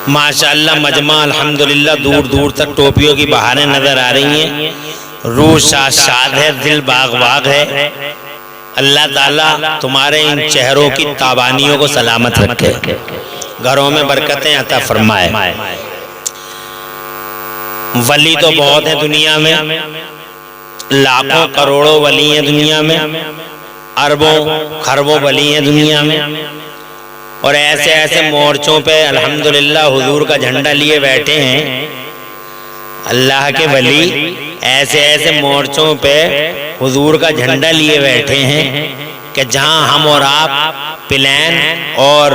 माशाअल्लाह मजमा अल्हम्दुलिल्लाह दूर दूर तक टोपियों की बहारें नजर आ रही हैं। रूह शाद है, दिल बाग बाग है। अल्लाह ताला तुम्हारे इन चेहरों की ताबानियों को सलामत रखे, घरों में बरकतें अता फरमाए। वली तो बहुत है दुनिया में, लाखों करोड़ों वली हैं दुनिया में, अरबों खरबों वली हैं दुनिया में। और ऐसे ऐसे मोर्चों पे अल्हम्दुलिल्लाह हुजूर का झंडा लिए बैठे हैं अल्लाह के वली। ऐसे ऐसे मोर्चों पे हुजूर का झंडा लिए बैठे हैं कि जहां हम और आप प्लेन और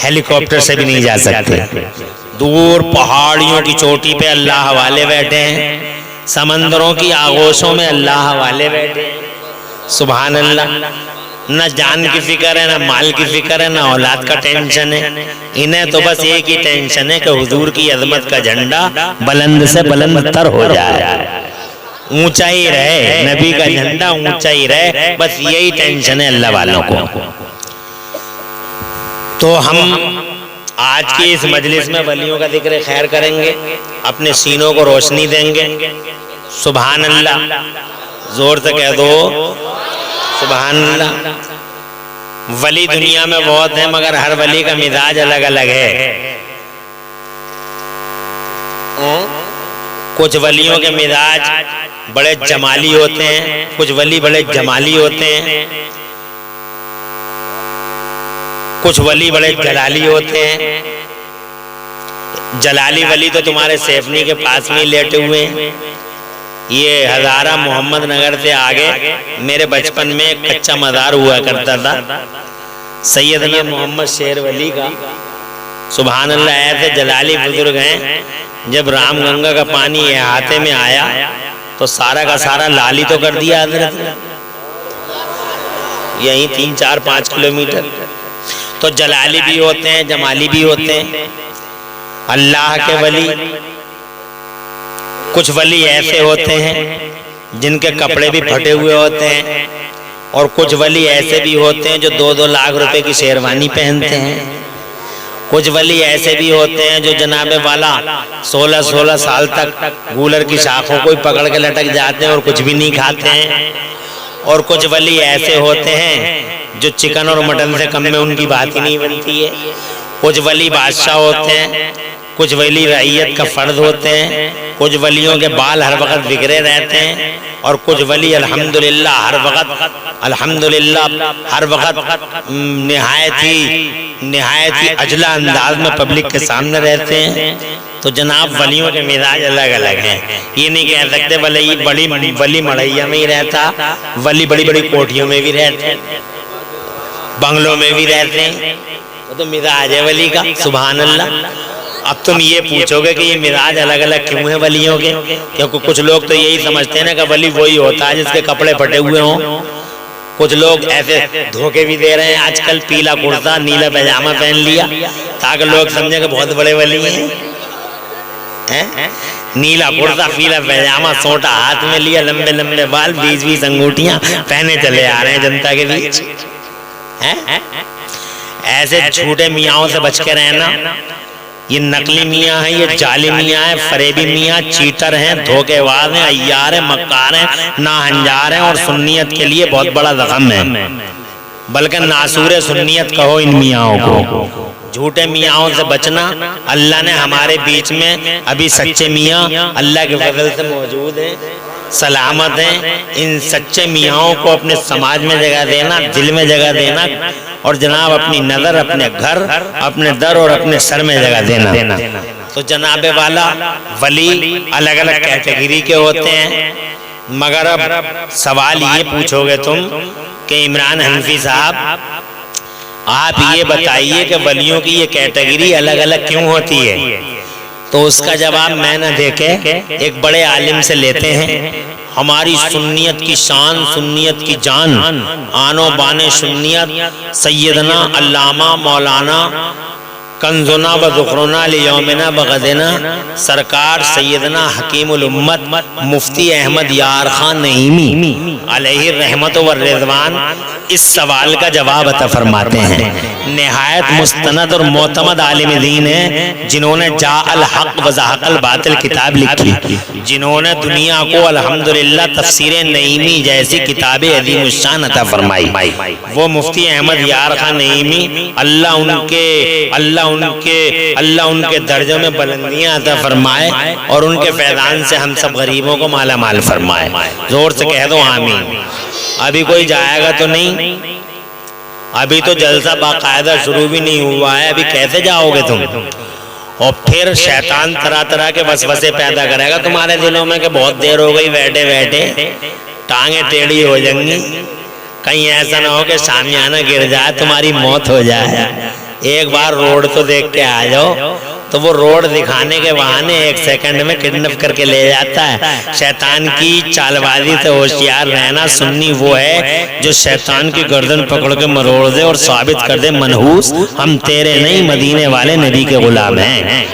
हेलीकॉप्टर से भी नहीं जा सकते। दूर पहाड़ियों की चोटी पे अल्लाह वाले बैठे हैं, समंदरों की आगोशों में अल्लाह वाले बैठे हैं। सुभान अल्लाह। न जान की फिक्र है, न माल की फिक्र है, न औलाद का टेंशन है। इन्हें तो बस एक ही टेंशन है कि हुजूर की अजमत का झंडा बुलंद से बुलंद तर हो जाए, ऊंचा ही रहे, नबी का झंडा ऊंचा ही रहे। बस यही टेंशन है अल्लाह वालों को। तो हम आज की इस मजलिस में वलियों का जिक्र खैर करेंगे, अपने सीनों को रोशनी देंगे। सुभान अल्लाह, जोर से कह दो सुभान अल्लाह। वली दुनिया में बहुत है, मगर हर वली का मिजाज अलग अलग है। कुछ वलियों के मिजाज बड़े जमाली होते हैं, कुछ वली बड़े जमाली होते हैं, कुछ वली बड़े जलाली होते हैं। जलाली वली तो तुम्हारे सेफनी के पास में लेटे हुए हैं। ये हजारा मोहम्मद नगर से आगे मेरे बचपन में एक कच्चा मज़ार हुआ करता था सैयदना मोहम्मद शेर वली का। सुभान अल्लाह। ऐसे जलाली बुजुर्ग हैं, जब राम गंगा का पानी अहाते में आया तो सारा का सारा लाली तो कर दिया हजरत, यही 3-4-5 किलोमीटर। तो जलाली भी होते हैं, जमाली भी होते हैं अल्लाह के वली। कुछ वली ऐसे होते हैं जिनके कपड़े भी फटे हुए होते हैं, और कुछ वली ऐसे भी होते हैं जो 2-2 लाख रुपए की शेरवानी पहनते हैं। कुछ वली ऐसे भी होते हैं जो जनाबे वाला 16-16 साल तक गूलर की शाखों को पकड़ के लटक जाते हैं और कुछ भी नहीं खाते हैं। और कुछ वली ऐसे होते हैं जो चिकन और मटन से कम में उनकी बात ही नहीं बनती है। कुछ वली बादशाह होते हैं, कुछ वली रईयत का फर्द होते हैं, कुछ वलियों के बाल हर वक्त बिगड़े रहते हैं, और कुछ वली अल्हम्दुलिल्लाह हर वक्त निहायत ही अजला अंदाज में पब्लिक के सामने रहते हैं। तो जनाब वलियों के मिजाज अलग अलग हैं। ये नहीं कह सकते वली मड़ैया में ही रहता, वली बड़ी बड़ी कोठियों में भी रहते हैं, बंगलों में भी रहते हैं। वो तो मिजाज है वली का। सुभान अल्लाह। अब तुम ये पूछोगे कि ये मिजाज अलग अलग क्यों है वलियों के? क्योंकि कुछ लोग तो यही समझते हैं ना कि वली वही होता है जिसके कपड़े फटे हुए हों। कुछ लोग ऐसे धोखे भी दे रहे हैं आजकल, पीला कुर्ता नीला पैजामा पहन लिया ताकि लोग समझे कि बहुत बड़े वली हैं। नीला कुर्ता पीला पैजामा, सोटा हाथ में लिया, लंबे लंबे बाल, 20-20 अंगूठियां पहने चले आ रहे हैं जनता के बीच। ऐसे झूठे मियाओं से बच के रहना। ये नकली मियाँ हैं, ये जाली मियाँ हैं, फरेबी मियाँ, चीटर हैं, धोखेबाज हैं, अय्यार हैं, मक्कार हैं, नाहंजार हैं, और सुन्नियत के लिए बहुत बड़ा जख्म है। बल्कि नासूर सुन्नियत कहो इन मियाँओं को। झूठे मियाँओं से बचना। अल्लाह ने हमारे बीच में अभी सच्चे मियाँ अल्लाह के फजल से मौजूद हैं, सलामत हैं। इन सच्चे मियाँओं को अपने समाज में जगह देना, दिल में जगह देना, और जनाब अपनी नज़र अपने घर, अपने दर और अपने सर में जगह देना। तो जनाबे वाला वली अलग अलग कैटेगरी के होते हैं। मगर अब सवाल ये पूछोगे तुम कि इमरान हनफी साहब, आप ये बताइए कि वलियों की ये कैटेगरी अलग अलग क्यों होती है? तो उसका जवाब मैं न देके एक बड़े आलिम से लेते हैं। हमारी सुन्नियत की शान, सुन्नियत की जान, आनो बाने सुन्नियत सैयदना अल्लामा मौलाना कंजुना व ज़ुखरुना लियौमिना बगदना, सरकार सैयदना हकीमुल उम्मत मुफ्ती अहमद यार खान नईमी अलैहि रहमत व रिज़वान इस सवाल का जवाब अता फरमाते हैं। निहायत मुस्तनद और मोतमद आलिम दीन है जिन्होंने जा अल हक व ज़हक़ल बातिल किताब लिखी, जिन्होंने दुनिया को अल्हम्दुलिल्लाह तफसीर नईमी जैसी किताबें अज़ीम शान अता फरमाई। वो मुफ्ती अहमद यार खान नईमी, अल्लाह उनके दर्जों में बुलंदियां अता फरमाए और उनके फैज़ान से हम सब गरीबों को माला माल फरमाए। जोर से कह दो आमीन। अभी कोई जाएगा तो नहीं? अभी तो जलसा बाकायदा शुरू भी नहीं हुआ है, अभी कैसे जाओगे तुम? और फिर शैतान तरह तरह के वसवसे पैदा करेगा तुम्हारे दिलों में कि बहुत देर हो गई बैठे बैठे, टांगे टेढ़ी हो जाएंगी, कहीं ऐसा ना हो कि सामियाना गिर जाए, तुम्हारी मौत हो जाए। एक बार रोड तो देख के आ जाओ, तो वो रोड दिखाने के बहाने 1 सेकंड में किडनैप करके ले जाता है। शैतान की चालबाजी से होशियार रहना। सुन्नी वो है जो शैतान की गर्दन पकड़ के मरोड़ दे और साबित कर दे मनहूस हम तेरे नहीं मदीने वाले नबी के गुलाम हैं।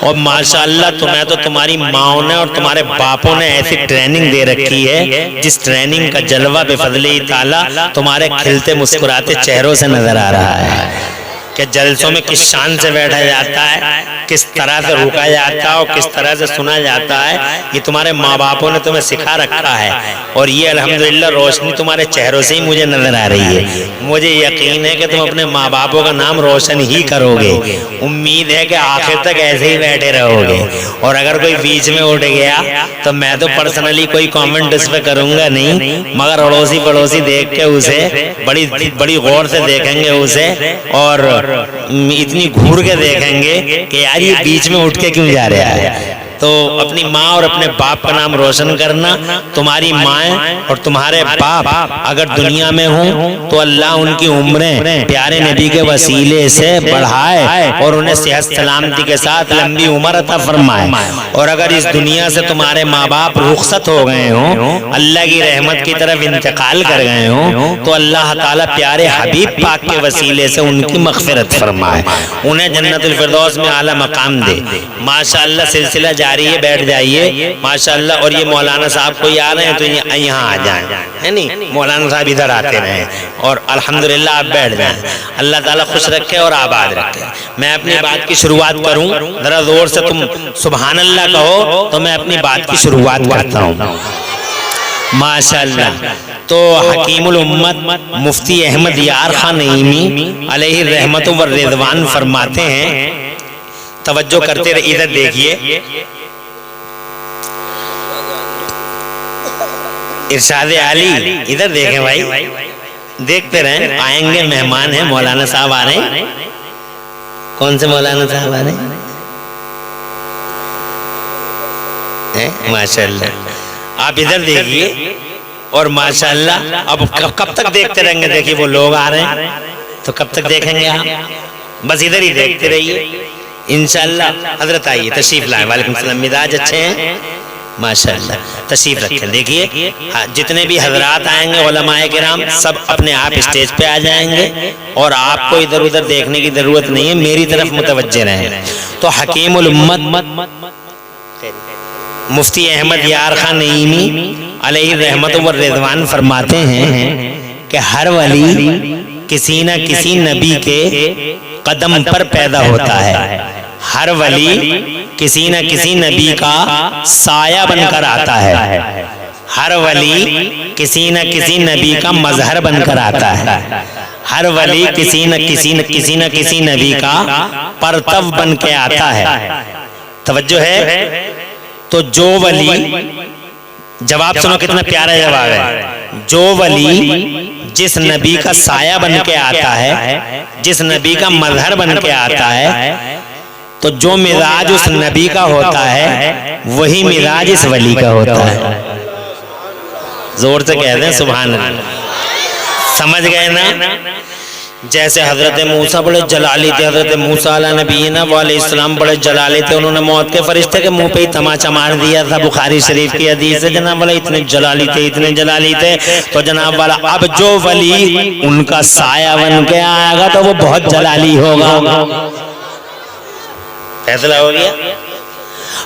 और माशाअल्लाह तुम्हें तो तुम्हारी माओ ने और तुम्हारे बापों ने ऐसी ट्रेनिंग दे रखी है जिस ट्रेनिंग का जलवा बेफज़ली ताला तुम्हारे खिलते मुस्कुराते चेहरों से नजर आ रहा है कि जलसों में किस शान से बैठा जाता है, किस तरह से रुका जाता है और किस तरह से सुना जाता है। ये तुम्हारे माँ बापों ने तुम्हें सिखा रखा है और ये अल्हम्दुलिल्लाह रोशनी तुम्हारे चेहरों से ही मुझे नजर आ रही है। मुझे यकीन है कि तुम अपने माँ बापों का नाम रोशन ही करोगे। उम्मीद है कि आखिर तक ऐसे ही बैठे रहोगे। और अगर कोई बीच में उठ गया तो मैं तो पर्सनली कोई कॉमेंट उस पर करूँगा नहीं, मगर अड़ोसी पड़ोसी देख के उसे बड़ी गौर से देखेंगे उसे और इतनी घूर के देखेंगे कि यार ये बीच में उठ के क्यों जा रहा है। तो अपनी माँ और अपने बाप का नाम रोशन करना। तुम्हारी माँ और तुम्हारे बाप अगर दुनिया में हों तो अल्लाह उनकी उम्रें प्यारे नबी के वसीले से बढ़ाए और उन्हें सेहत सलामती के साथ लंबी उम्र अता फरमाए। और अगर इस दुनिया से तुम्हारे माँ बाप रुखसत हो गए हों, अल्लाह की रहमत की तरफ इंतकाल कर गए हों, तो अल्लाह ताला प्यारे हबीब पाक के वसीले से उनकी मग़फ़िरत फरमाए, उन्हें जन्नतुल फिरदौस में आला मकाम दे। माशाअल्लाह सिलसिला जारी है, बैठ जाइए माशाअल्लाह। और ये मौलाना साहब कोई आ रहे हैं तो यहाँ आ जाएं, है नहीं? मौलाना साहब इधर आते रहे और अल्हम्दुलिल्लाह आप बैठ जाएं। अल्लाह ताला खुश रखे और आबाद रखे। मैं अपनी बात की शुरुआत करूं, जरा जोर से तुम सुभान अल्लाह कहो तो मैं अपनी बात की शुरुआत करता हूं। माशाअल्लाह। तो हकीमुल उम्मत मुफ्ती अहमद यार खान नईमी अलैहि रहमत व रिज़वान फरमाते हैं, तवज्जो करते रहे, इधर देखिए, इरशाद आली, इधर देखें भाई, देखते रहें। आएंगे मेहमान हैं, मौलाना साहब आ रहे हैं। कौन से मौलाना साहब आ रहे हैं? माशाअल्लाह। आप इधर देखिए और माशाअल्लाह अब कब तक देखते रहेंगे? देखिए वो लोग आ रहे हैं तो कब तक देखेंगे आप? बस इधर ही देखते रहिए इंशाअल्लाह। हजरत आइए, तशरीफ लाएं। वालेकुम सलाम। मिजाज अच्छे हैं माशाअल्लाह, तशरीफ रखें। देखिए जितने भी हजरात आएंगे उलमाए किराम सब अपने आप स्टेज पे आ जाएंगे और आपको इधर उधर देखने की जरूरत नहीं है, मेरी तरफ मुतवज्जे रहें। तो हकीमुल उम्मत मुफ्ती अहमद यार खान नईमी अलैहि रहमत व रिज़वान फरमाते हैं कि हर वली किसी न किसी नबी के कदम पर पैदा होता है। हर वली किसी न किसी नबी का साया बनकर आता है। हर वली किसी न किसी नबी का मजहर बनकर आता है। हर वली किसी न किसी नबी का परतव बन के आता है। तवज्जो है। तो जो वली, जवाब सुनो कितना प्यारा जवाब है। जो वली जिस नबी का साया बन के आता है, जिस नबी का मजहर बन के आता है, तो जो मिजाज उस नबी का होता है वही मिजाज इस वली का होता है। जोर से कह दें सुभान अल्लाह। समझ गए ना? जैसे हजरत मूसा बड़े जलाली थे, हजरत मूसा नबीना वालेइस्सलाम बड़े जलाली थे, उन्होंने मौत के फरिश्ते के मुंह पे ही तमाचा मार दिया था। बुखारी शरीफ की हदीस है जनाब वाला, इतने जलाली थे, इतने जलाली थे। तो जनाब वाला अब जो वली उनका साया बन के आएगा तो वो बहुत जलाली होगा। फैसला हो गया।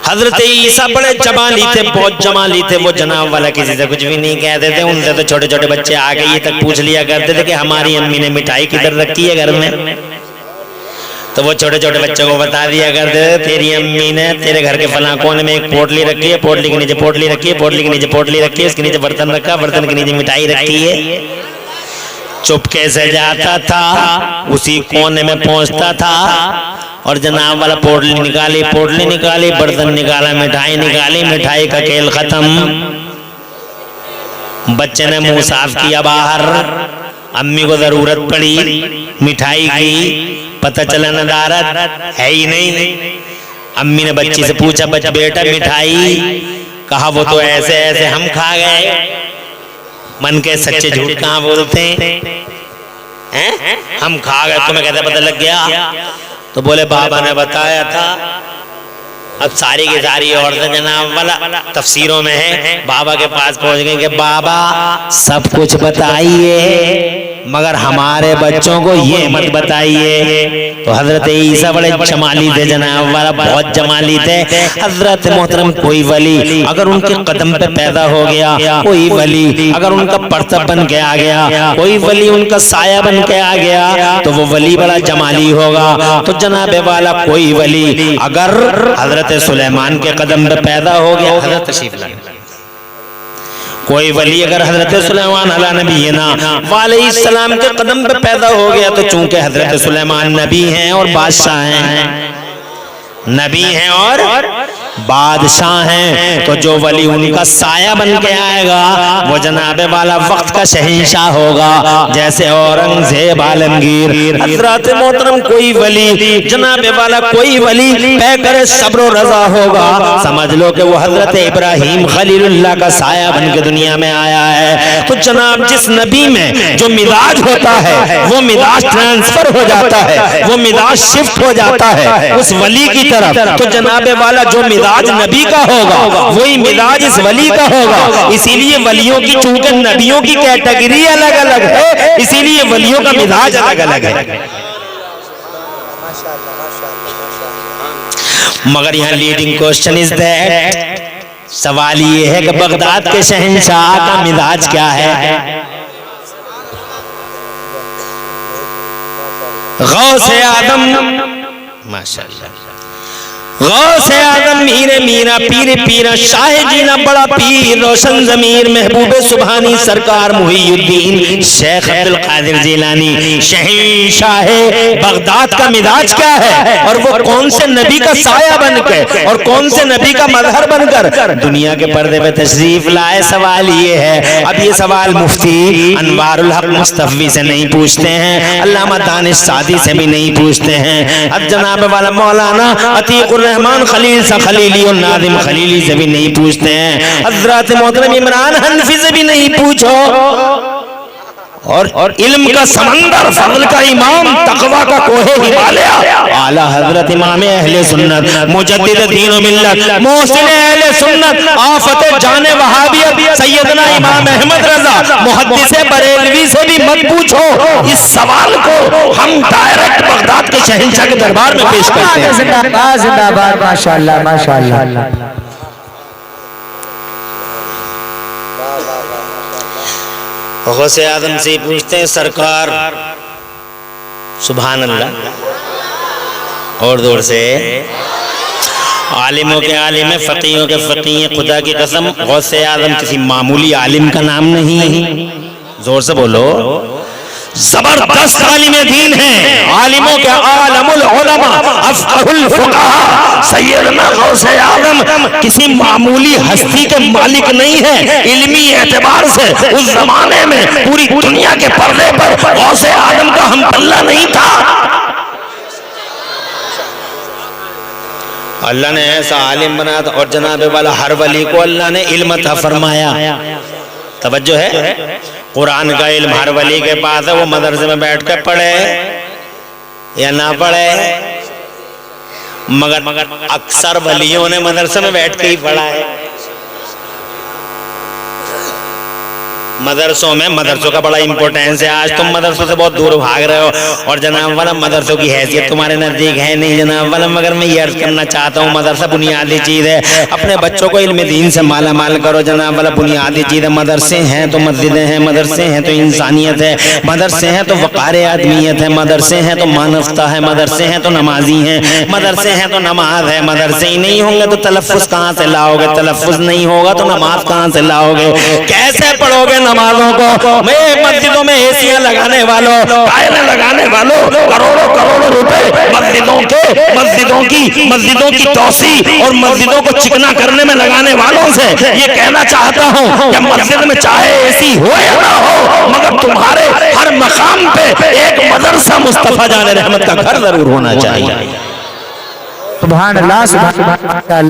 हजरत ईसा बड़े जमाली थे, बहुत जमाली थे। वो जनाब वाला किसी से कुछ भी नहीं कहते थे। उनसे तो छोटे छोटे बच्चे आ गए ये तक पूछ लिया करते थे कि हमारी अम्मी ने मिठाई किधर रखी है घर में। तो वो छोटे छोटे बच्चों को बता दिया करते थे तेरी अम्मी ने तेरे घर के फला कोने में एक पोटली रखी है, पोटली के नीचे पोटली रखी है, पोटली के नीचे पोटली रखी है, इसके नीचे बर्तन रखा, बर्तन के नीचे मिठाई रखी है। चुपके से जाता था, उसी कोने में पहुंचता था और जनाब वाला पोटली निकाली, बर्तन निकाला, मिठाई निकाली, मिठाई का खेल खत्म। बच्चे ने मुंह साफ किया बाहर, अम्मी को जरूरत पड़ी मिठाई की, पता चला नदारत है ही नहीं। अम्मी ने बच्ची से पूछा बेटा मिठाई, कहा वो तो ऐसे ऐसे हम खा गए। मन के सच्चे झूठ कहाँ बोलते हैं? हम खा गए, तुम्हें कैसे पता लग गया? तो बोले बाबा ने बताया था। अब सारी की सारी औरतें जनाब वाला तफसीरों में है, बाबा के पास पहुंच गए कि बाबा सब कुछ बताइए मगर हमारे बच्चों को ये मत बताइए। तो हजरत ईसा बड़े जमाली थे जनाब वाला, बहुत जमाली थे। हजरत मोहतरम कोई वली अगर उनके कदम पे पैदा हो गया, कोई वली अगर उनका पर्तब बन के आ गया, कोई वली उनका साया बन के आ गया तो वो वली बड़ा जमाली होगा। तो जनाब वाला कोई वली अगर हजरत सुलेमान के कदम पे पैदा हो गया, हजरत तशरीफ लाए, कोई वली अगर हजरत सुलेमान अला नबीना वालेइस्सलाम के कदम पे पैदा हो गया तो चूंकि हजरत सुलेमान नबी हैं और बादशाह हैं, नबी हैं और बादशाह हैं, तो जो वली उनका साया बन के आएगा वो जनाबे वाला वक्त का शहंशाह होगा। जैसे औरंगजेब आलमगीर, हजरत मोहतरम कोई वली जनाबे वाला कोई वली पैकर सब्र रजा होगा, समझ लो कि वो हजरत इब्राहिम खलीलुल्लाह का साया बन के दुनिया में आया है। तो जनाब जिस नबी में जो मिजाज होता है वो मिजाज ट्रांसफर हो जाता है, वो मिजाज शिफ्ट हो जाता है उस वली की तरफ। तो जनाबे वाला जो मिजाज नबी का होगा वही मिजाज इस वली का होगा। इसीलिए वलियों की चूंकि नबियों की कैटेगरी अलग अलग है, इसीलिए वलियों का मिजाज अलग अलग है। मगर यहाँ लीडिंग क्वेश्चन इज दैट, सवाल ये है कि बगदाद के शहंशाह का मिजाज क्या है? गौसे आदम माशाअल्लाह, गौसे आदम मीरे मीरा पीर पीरा शाह जीना बड़ा पीर रोशन जमीर महबूबे सुभानी सरकार मुहीउद्दीन शेख अब्दुल कादिर जिलानी शहंशाह बगदाद का मिजाज क्या है और वो कौन से नबी का साया बनकर और कौन से नबी का मजहर बनकर दुनिया के पर्दे पे तशरीफ लाए? सवाल ये है। अब ये सवाल मुफ्ती अनवारुल हक मुस्तफी से नहीं पूछते हैं, अल्लामा दानिश सादी से भी नहीं पूछते हैं, अब जनाब वाला मौलाना अतीकुर रहमान खलील सा खलीली और नादिम खलीली से भी नहीं पूछते हैं, हजरत मोहतरम इमरान हनफी से भी नहीं पूछो। और इल्म का समंदर, फज़ल का इमाम, तकवा का कोहे हिमालय, आला हजरत इमाम अहले सुन्नत मुजद्दिद दीन व मिल्लत मोहसिन अहले सुन्नत आफत जाने वहाबियत सैयदना इमाम अहमद रजा मुहद्दिस बरेलवी से भी मत पूछो। इस सवाल को हम डायरेक्ट बगदाद के शहंशाह के दरबार में पेश करते हैं। जिंदाबाद, माशाअल्लाह माशाअल्लाह। गौसे आदम से पूछते हैं सरकार, सुभान अल्लाह, और दूर से आलिमों के आलिम, फकीहों के फकीह, खुदा की कसम गौसे आदम किसी मामूली आलिम का नाम नहीं है। जोर से बोलो, जबरदस्त आलिम दीन है, आलिमों के आलमुल उलमा अफक़हुल फुक़हा सैयदना गौसे आदम किसी मामूली हस्ती के मालिक नहीं है। इल्मी एतबार से उस जमाने में पूरी दुनिया के पर्दे पर गौसे आदम का हम पल्ला नहीं था। अल्लाह ने ऐसा आलिम बनाया था और जनाबे वाला हर वली को अल्लाह ने इल्म अता फरमाया। तवज्जो है। कुरान का इल्म हर वली के पास है, वो मदरसे में बैठ कर पढ़े या ना पढ़े, मगर अक्सर वलियों ने मदरसे में बैठ के ही पढ़ा है। मदरसों का बड़ा इंपॉर्टेंस है। आज तुम मदरसों से बहुत दूर भाग रहे हो और जनाब वाला मदरसों की हैसियत तुम्हारे नजदीक है नहीं जनाब वाला। मगर मैं ये अर्ज करना चाहता हूँ, मदरसा बुनियादी चीज है। अपने बच्चों को इल्म दीन से माला माल करो जनाब वाला, बुनियादी चीज है। मदरसे हैं तो मस्जिदें हैं, मदरसे हैं तो इंसानियत है, मदरसे हैं तो वक़ार आदमियत है, मदरसे हैं तो मानवता है, मदरसे हैं तो नमाजी हैं, मदरसे हैं तो नमाज है। मदरसे ही नहीं होंगे तो तलफ़्फ़ुज़ कहाँ से लाओगे, तलफ़्फ़ुज़ नहीं होगा तो नमाज कहाँ से लाओगे, कैसे पढ़ोगे नमाजों को। मैं मस्जिदों में एसियां लगाने वालों, टाइलें लगाने वालों, करोड़ों करोड़ों रुपए मस्जिदों की तौसी और मस्जिदों को चिकना करने में लगाने वालों से ये कहना चाहता हूँ कि मस्जिद में चाहे एसी हो या ना हो, मगर तुम्हारे हर मकाम पे एक मदरसा मुस्तफा जान रहमत का घर जरूर होना चाहिए। सुभान अल्लाह, सुभान अल्लाह।